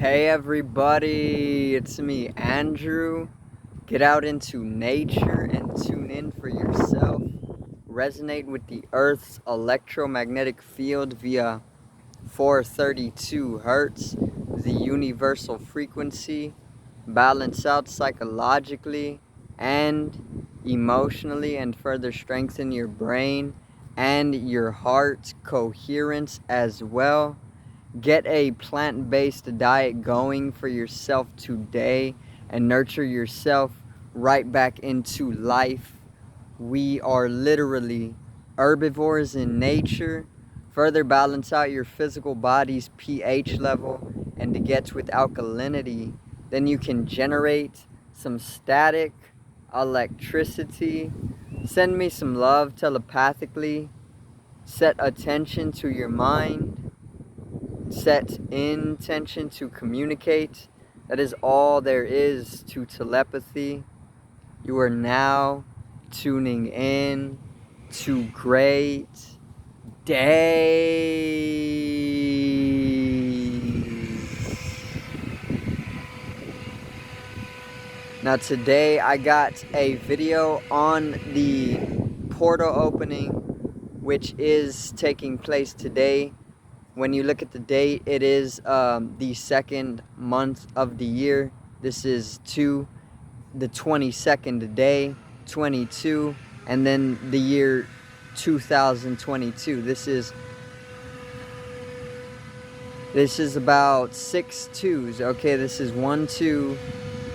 Hey everybody, it's me, Andrew. Get out into nature and tune in for yourself. Resonate with the Earth's electromagnetic field via 432 Hertz, the universal frequency. Balance out psychologically and emotionally, and further strengthen your brain and your heart coherence as well. Get a plant-based diet going for yourself today and nurture yourself right back into life. We are literally herbivores in nature. Further balance out your physical body's pH level and to get with alkalinity. Then you can generate some static electricity. Send me some love telepathically. Set attention to your mind. Set intention to communicate. That is all there is to telepathy. You are now tuning in to Great Days. Now today I got a video on the portal opening, which is taking place today. When you look at the date, it is the second month of the year. This is the 22nd day, 22, and then the year 2022. This is about 6 twos. Okay, this is 1 2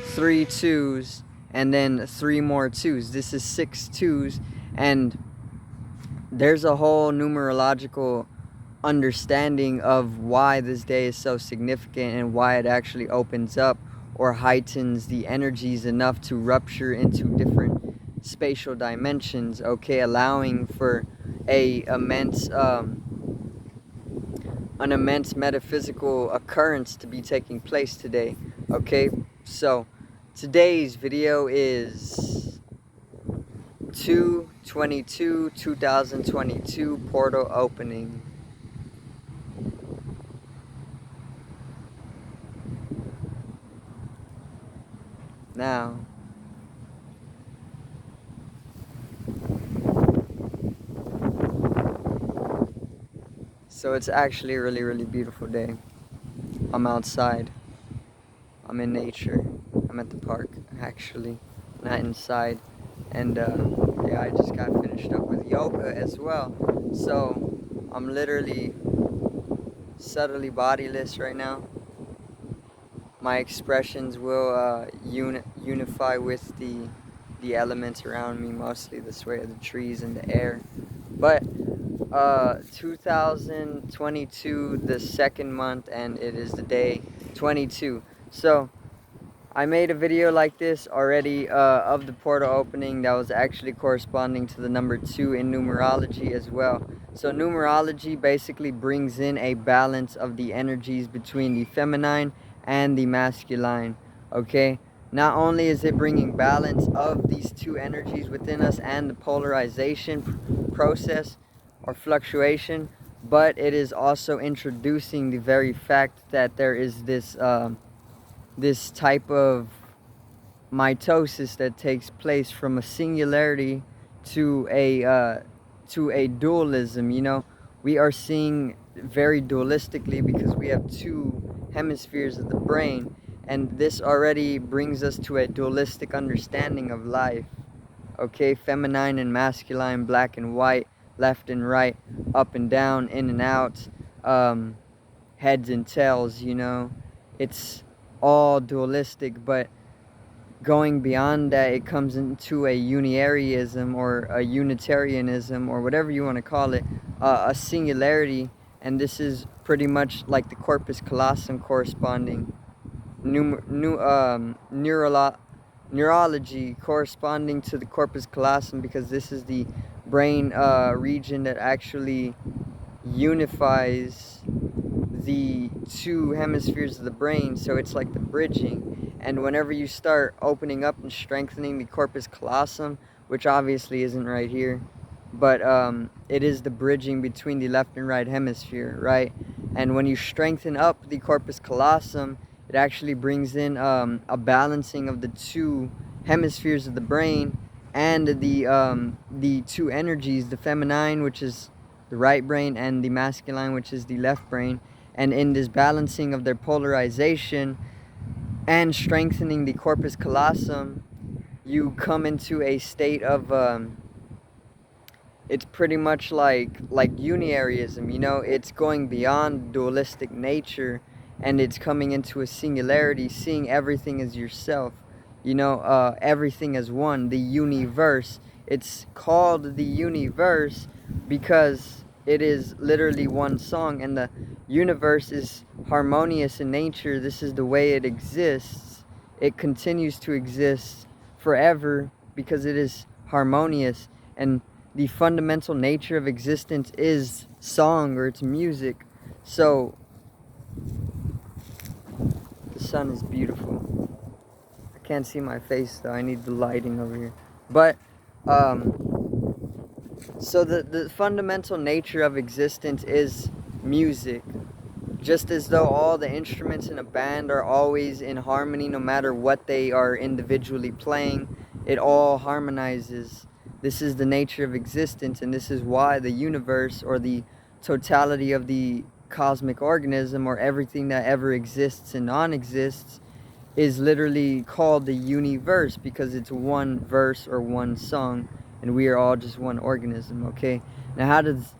3 twos and then 3 more twos. This is 6 twos, and there's a whole numerological understanding of why this day is so significant and why it actually opens up or heightens the energies enough to rupture into different spatial dimensions, okay, allowing for an immense metaphysical occurrence to be taking place today. Okay, so today's video is 2/22/2022 portal opening. Now, so it's actually a really beautiful day. I'm outside. I'm in nature. I'm at the park, actually, not inside. And yeah, I just got finished up with yoga as well. So I'm literally subtly bodiless right now. My expressions will unify with the elements around me, mostly the sway of the trees and the air. But 2022, the second month, and it is the day 22. So I made a video like this already of the portal opening that was actually corresponding to the number 2 in numerology as well. So numerology basically brings in a balance of the energies between the feminine and the masculine, okay? Not only is it bringing balance of these two energies within us and the polarization process or fluctuation, but it is also introducing the very fact that there is this type of mitosis that takes place from a singularity to a dualism. You know, we are seeing very dualistically because we have two hemispheres of the brain, and this already brings us to a dualistic understanding of life. Okay, feminine and masculine, black and white, left and right, up and down, in and out, heads and tails, you know. It's all dualistic, but going beyond that, it comes into a uniaryism or a unitarianism or whatever you want to call it, a singularity, and this is pretty much like the corpus callosum corresponding, neurology corresponding to the corpus callosum, because this is the brain region that actually unifies the two hemispheres of the brain. So it's like the bridging, and whenever you start opening up and strengthening the corpus callosum, which obviously isn't right here, but it is the bridging between the left and right hemisphere, right? And when you strengthen up the corpus callosum, It actually brings in a balancing of the two hemispheres of the brain, and the two energies, the feminine, which is the right brain, and the masculine, which is the left brain. And in this balancing of their polarization and strengthening the corpus callosum, you come into a state of it's pretty much like uniaryism, you know. It's going beyond dualistic nature, and it's coming into a singularity, seeing everything as yourself, you know, everything as one, the universe. It's called the universe because it is literally one song, and the universe is harmonious in nature. This is the way it exists. It continues to exist forever because it is harmonious, and the fundamental nature of existence is song, or it's music. So the sun is beautiful. I can't see my face though, I need the lighting over here. But so the fundamental nature of existence is music. Just as though all the instruments in a band are always in harmony, no matter what they are individually playing, it all harmonizes. This is the nature of existence, and this is why the universe, or the totality of the cosmic organism, or everything that ever exists and non-exists, is literally called the universe, because it's one verse or one song, and we are all just one organism. Okay, now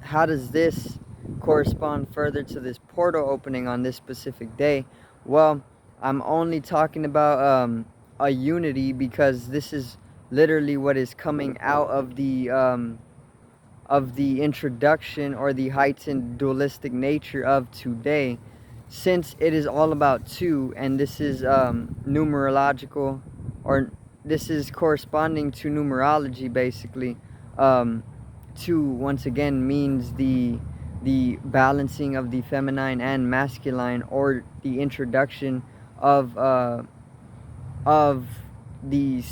how does this correspond further to this portal opening on this specific day? Well, I'm only talking about a unity, because this is literally what is coming out of the introduction, or the heightened dualistic nature of today, since it is all about two, and this is numerological, or this is corresponding to numerology basically. Two, once again, means the balancing of the feminine and masculine, or the introduction of the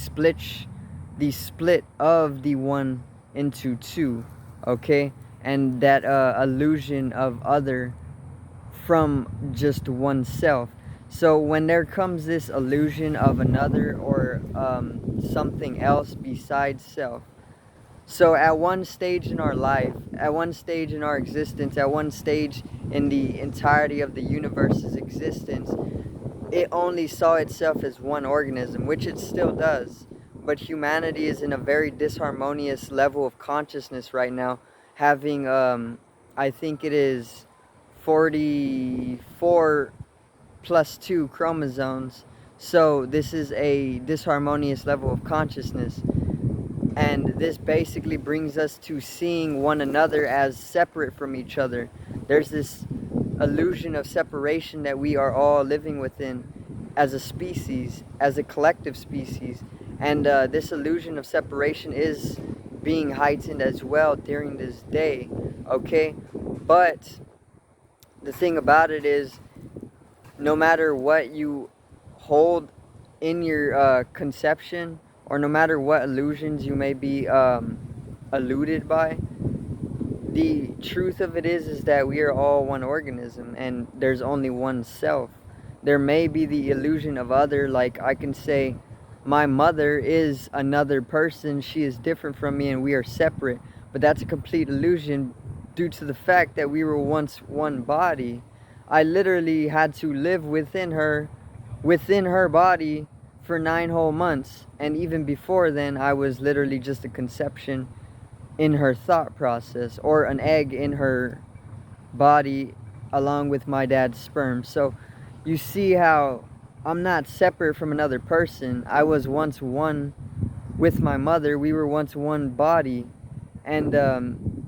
split of the one into two. Okay, and that illusion of other from just oneself. So when there comes this illusion of another, or something else besides self, so at one stage in our life, at one stage in our existence, at one stage in the entirety of the universe's existence, it only saw itself as one organism, which it still does. But humanity is in a very disharmonious level of consciousness right now, having, I think it is 44 plus 2 chromosomes. So this is a disharmonious level of consciousness. And this basically brings us to seeing one another as separate from each other. There's this illusion of separation that we are all living within as a species, as a collective species. And this illusion of separation is being heightened as well during this day, okay? But the thing about it is, no matter what you hold in your conception, or no matter what illusions you may be eluded by, the truth of it is that we are all one organism, and there's only one self. There may be the illusion of other, like I can say my mother is another person, she is different from me, and we are separate, but that's a complete illusion due to the fact that we were once one body. I literally had to live within her body for 9 whole months, and even before then I was literally just a conception in her thought process, or an egg in her body along with my dad's sperm. So you see how I'm not separate from another person. I was once one with my mother. We were once one body, and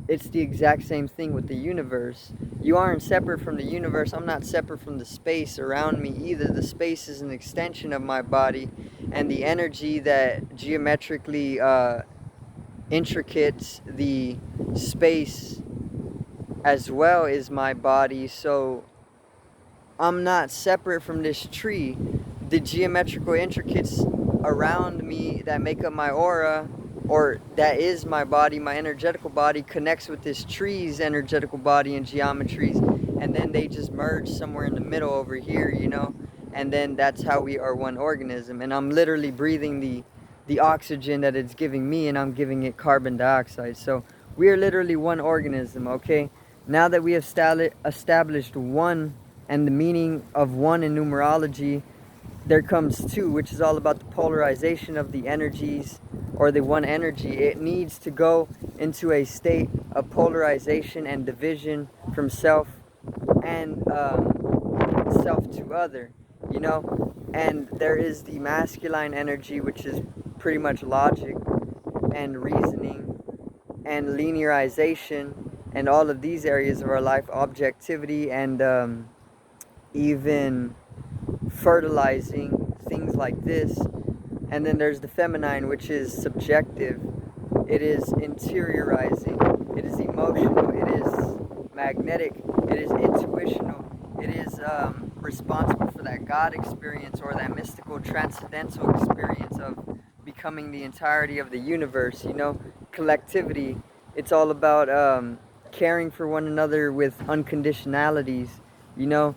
it's the exact same thing with the universe. You aren't separate from the universe. I'm not separate from the space around me either. The space is an extension of my body, and the energy that geometrically intricates the space as well is my body. So I'm not separate from this tree. The geometrical intricates around me that make up my aura, or that is my body, my energetical body, connects with this tree's energetical body and geometries, and then they just merge somewhere in the middle over here, you know. and then that's how we are one organism. And I'm literally breathing the oxygen that it's giving me, and I'm giving it carbon dioxide. So we are literally one organism, okay? Now that we have established one and the meaning of one in numerology, there comes two, which is all about the polarization of the energies, or the one energy. It needs to go into a state of polarization and division from self and self to other, you know. And there is the masculine energy, which is pretty much logic and reasoning and linearization and all of these areas of our life, objectivity, and even fertilizing, things like this. And then there's the feminine, which is subjective. It is interiorizing, it is emotional, it is magnetic, it is intuitional, it is responsible for that God experience, or that mystical transcendental experience of becoming the entirety of the universe, you know, collectivity. It's all about caring for one another with unconditionalities, you know.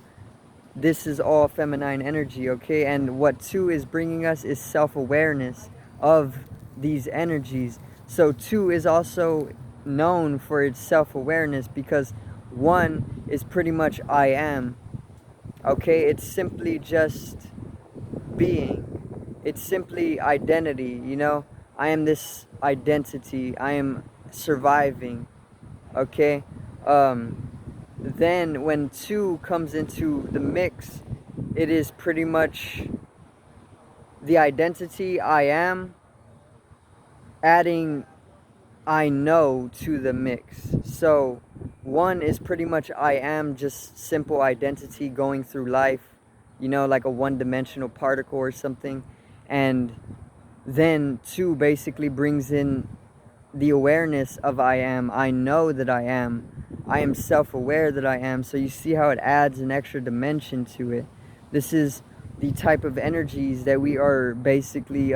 This is all feminine energy, okay? And what two is bringing us is self-awareness of these energies. So two is also known for its self-awareness, because one is pretty much I am, okay? It's simply just being. It's simply identity, you know? I am this identity. I am surviving, okay? Then when two comes into the mix, it is pretty much the identity I am adding I know to the mix. So one is pretty much I am, just simple identity going through life, you know, like a one-dimensional particle or something. And then two basically brings in the awareness of I am. I know that I am. I am self-aware that I am. So you see how it adds an extra dimension to it. This is the type of energies that we are basically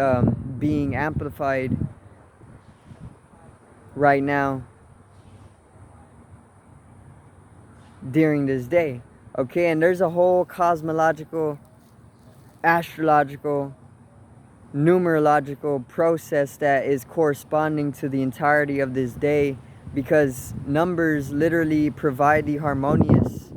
being amplified right now during this day, okay? And there's a whole cosmological, astrological, numerological process that is corresponding to the entirety of this day, because numbers literally provide the harmoniousness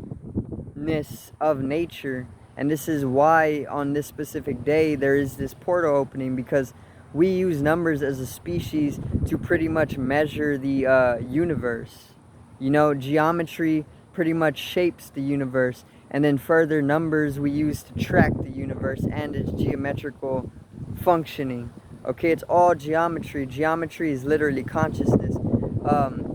of nature. And this is why on this specific day there is this portal opening, because we use numbers as a species to pretty much measure the universe. You know, geometry pretty much shapes the universe, and then further numbers we use to track the universe and its geometrical functioning. Okay, it's all geometry. Geometry is literally consciousness.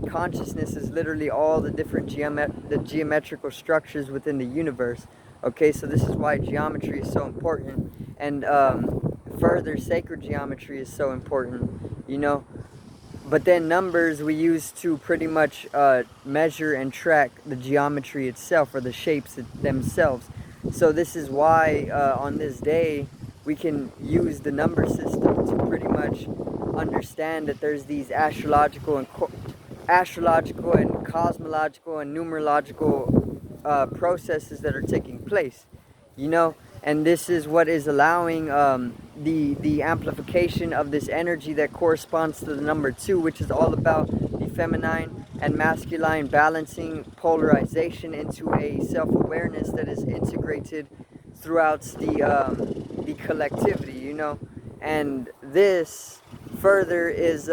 Consciousness is literally all the different geometrical structures within the universe. Okay, so this is why geometry is so important, and further sacred geometry is so important, you know. But then numbers we use to pretty much measure and track the geometry itself, or the shapes themselves. So this is why on this day we can use the number system to pretty much understand that there's these astrological and cosmological and numerological processes that are taking place, you know. And this is what is allowing the amplification of this energy that corresponds to the number two, which is all about the feminine and masculine balancing polarization into a self-awareness that is integrated throughout the collectivity, you know. And this further is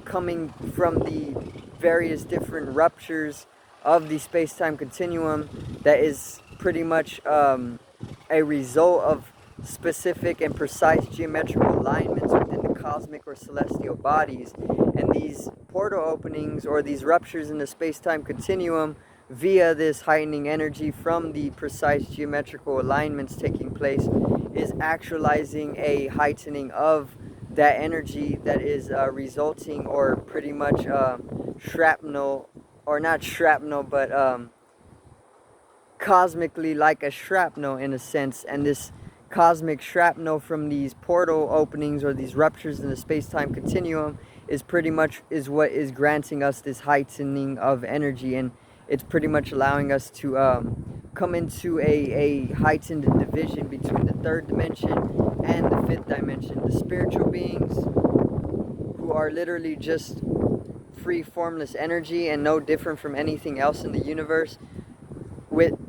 coming from the various different ruptures of the space-time continuum that is pretty much a result of specific and precise geometrical alignments within the cosmic or celestial bodies. And these portal openings, or these ruptures in the space-time continuum, via this heightening energy from the precise geometrical alignments taking place, is actualizing a heightening of that energy that is resulting, or pretty much shrapnel, or not shrapnel, but cosmically like a shrapnel in a sense. And this cosmic shrapnel from these portal openings, or these ruptures in the space-time continuum, is pretty much is what is granting us this heightening of energy, and it's pretty much allowing us to come into a heightened division between the third dimension and the fifth dimension. The spiritual beings, who are literally just free formless energy and no different from anything else in the universe,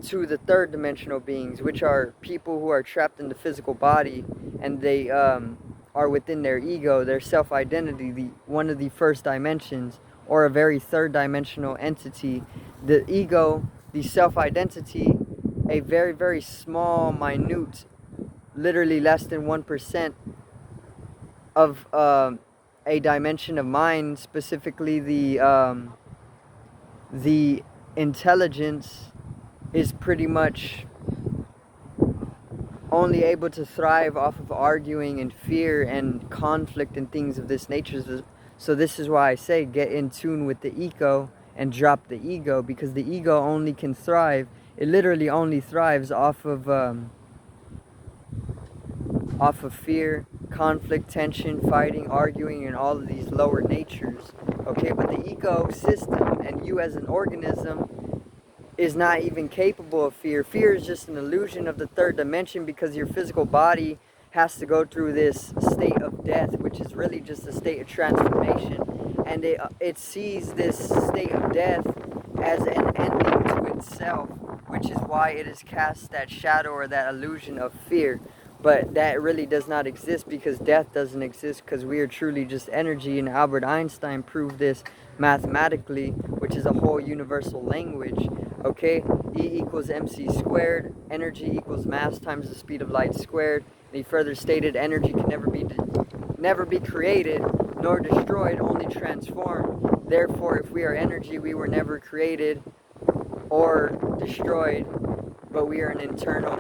to the third dimensional beings, which are people who are trapped in the physical body, and they are within their ego, their self-identity, one of the first dimensions, or a very third dimensional entity. The ego, the self-identity, a very, very small, minute, literally less than 1% of a dimension of mind, specifically the intelligence, is pretty much only able to thrive off of arguing and fear and conflict and things of this nature. So this is why I say get in tune with the ego and drop the ego, because the ego only can thrive, it literally only thrives off of fear, conflict, tension, fighting, arguing, and all of these lower natures. Okay, but the ego system and you as an organism is not even capable of fear. Fear is just an illusion of the third dimension, because your physical body has to go through this state of death, which is really just a state of transformation, and it sees this state of death as an ending to itself, which is why it has cast that shadow or that illusion of fear. But that really does not exist, because death doesn't exist, because we are truly just energy, and Albert Einstein proved this mathematically, which is a whole universal language. Okay, E equals mc squared, energy equals mass times the speed of light squared. And he further stated energy can never be created nor destroyed, only transformed. Therefore, if we are energy, we were never created or destroyed, but we are an eternal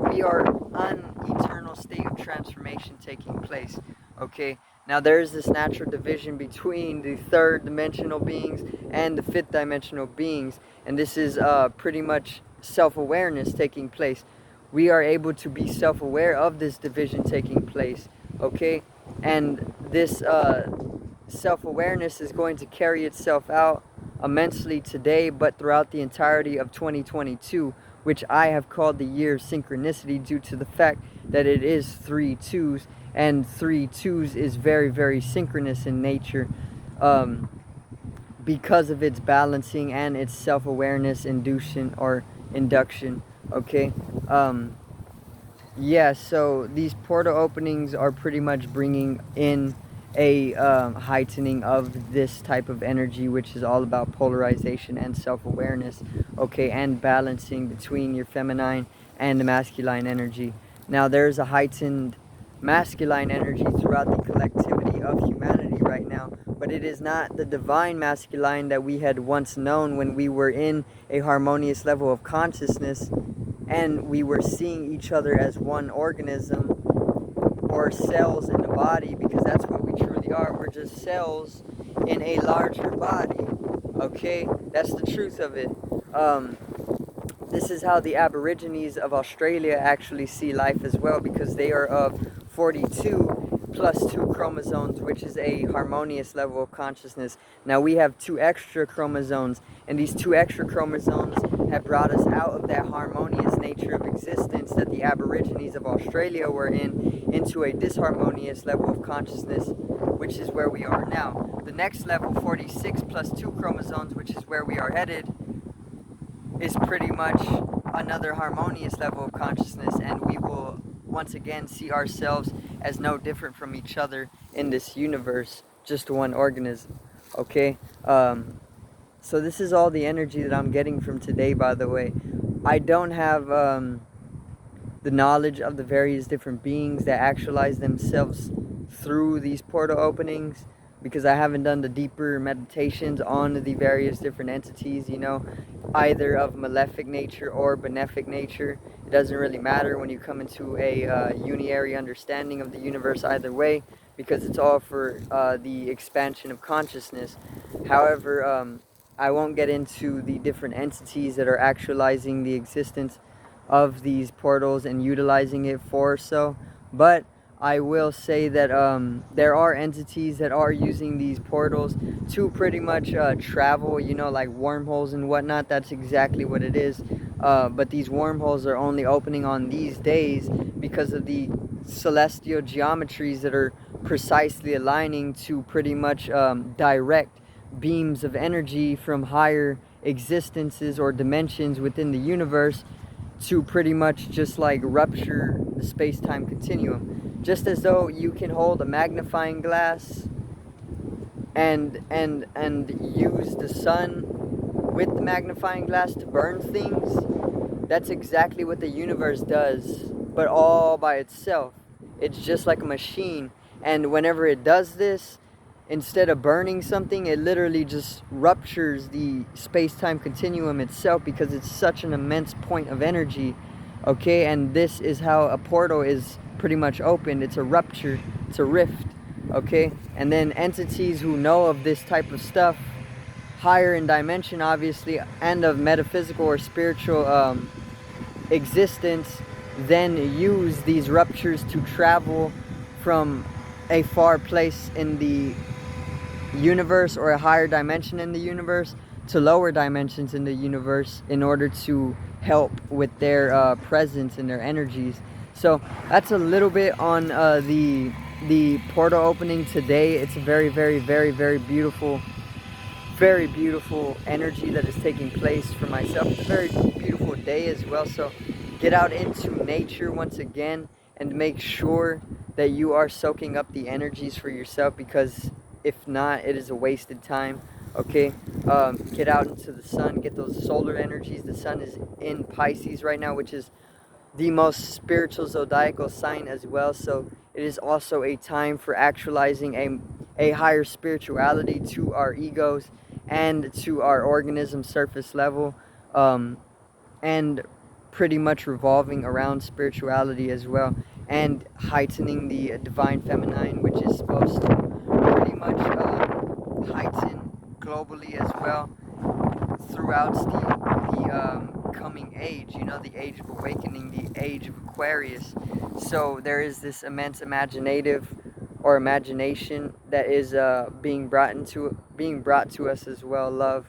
state of transformation taking place. Okay, now there's this natural division between the third dimensional beings and the fifth dimensional beings, and this is pretty much self-awareness taking place. We are able to be self-aware of this division taking place, okay, and this self-awareness is going to carry itself out immensely today, but throughout the entirety of 2022, which I have called the year of synchronicity, due to the fact that it is 3 2s, and 3 2s is very, very synchronous in nature, because of its balancing and its self-awareness induction or induction. Okay, yeah, so these portal openings are pretty much bringing in a heightening of this type of energy, which is all about polarization and self-awareness, okay, and balancing between your feminine and the masculine energy. Now there's a heightened masculine energy throughout the collectivity of humanity right now, but it is not the divine masculine that we had once known when we were in a harmonious level of consciousness and we were seeing each other as one organism or cells in the body, because that's what we truly are. We're just cells in a larger body. Okay, that's the truth of it. This is how the Aborigines of Australia actually see life as well, because they are of 42 plus 2 chromosomes, which is a harmonious level of consciousness. Now we have 2 extra chromosomes, and these 2 extra chromosomes have brought us out of that harmonious nature of existence that the Aborigines of Australia were in, into a disharmonious level of consciousness, which is where we are now. The next level, 46 plus 2 chromosomes, which is where we are headed, is pretty much another harmonious level of consciousness, and we will once again see ourselves as no different from each other in this universe, just one organism. Okay, so this is all the energy that I'm getting from today, by the way. I don't have the knowledge of the various different beings that actualize themselves through these portal openings, because I haven't done the deeper meditations on the various different entities, you know, either of malefic nature or benefic nature. It doesn't really matter when you come into a unitary understanding of the universe either way, because it's all for the expansion of consciousness. However, I won't get into the different entities that are actualizing the existence of these portals and utilizing it for so, but I will say that there are entities that are using these portals to pretty much travel, you know, like wormholes and whatnot. That's exactly what it is. But these wormholes are only opening on these days because of the celestial geometries that are precisely aligning to pretty much direct beams of energy from higher existences or dimensions within the universe to pretty much just like rupture the space-time continuum. Just as though you can hold a magnifying glass and use the sun with the magnifying glass to burn things. That's exactly what the universe does, but all by itself. It's just like a machine, and whenever it does this, instead of burning something, it literally just ruptures the space-time continuum itself because it's such an immense point of energy. Okay, and this is how a portal is pretty much opened. It's a rupture, it's a rift. Okay, and then entities who know of this type of stuff, higher in dimension obviously, and of metaphysical or spiritual existence, then use these ruptures to travel from a far place in the universe or a higher dimension in the universe to lower dimensions in the universe in order to help with their presence and their energies. So that's a little bit on the portal opening today. It's a very, very, very, very beautiful energy that is taking place for myself. It's a very beautiful day as well. So get out into nature once again and make sure that you are soaking up the energies for yourself, because if not, it is a wasted time. Okay, get out into the sun, get those solar energies. The sun is in Pisces right now, which is the most spiritual zodiacal sign as well. So it is also a time for actualizing a higher spirituality to our egos and to our organism surface level, and pretty much revolving around spirituality as well, and heightening the divine feminine, which is supposed to pretty much heighten globally as well throughout the coming age, you know, the age of awakening, the age of Aquarius. So there is this immense imaginative or imagination that is being brought to us as well. Love.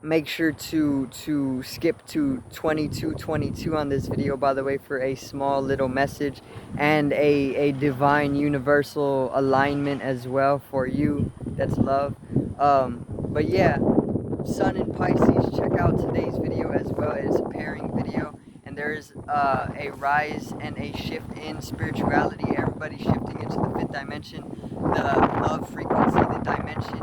Make sure to skip to 2222 on this video, by the way, for a small little message and a divine universal alignment as well for you. That's love. But yeah, Sun in Pisces, check out today's video as well. It's a pairing video, and there is a rise and a shift in spirituality. Everybody's shifting into the fifth dimension, the love frequency, the dimension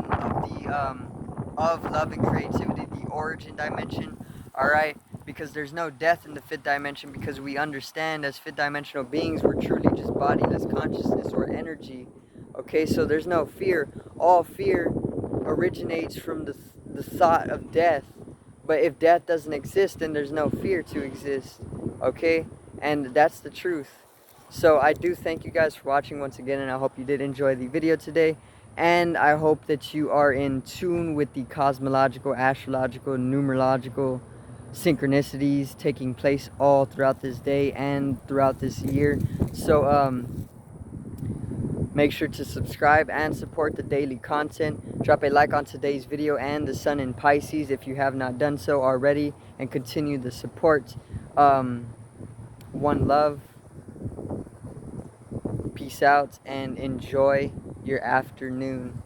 of love and creativity, the origin dimension. All right, because there's no death in the fifth dimension, because we understand as fifth dimensional beings we're truly just bodiless consciousness or energy. Okay, so there's no fear. All fear originates from the thought of death. But if death doesn't exist, then there's no fear to exist. Okay, and that's the truth. So I do thank you guys for watching once again, and I hope you did enjoy the video today. And I hope that you are in tune with the cosmological, astrological, numerological synchronicities taking place all throughout this day and throughout this year. So make sure to subscribe and support the daily content. Drop a like on today's video and the Sun in Pisces if you have not done so already, and continue the support. One love. Peace out and enjoy your afternoon.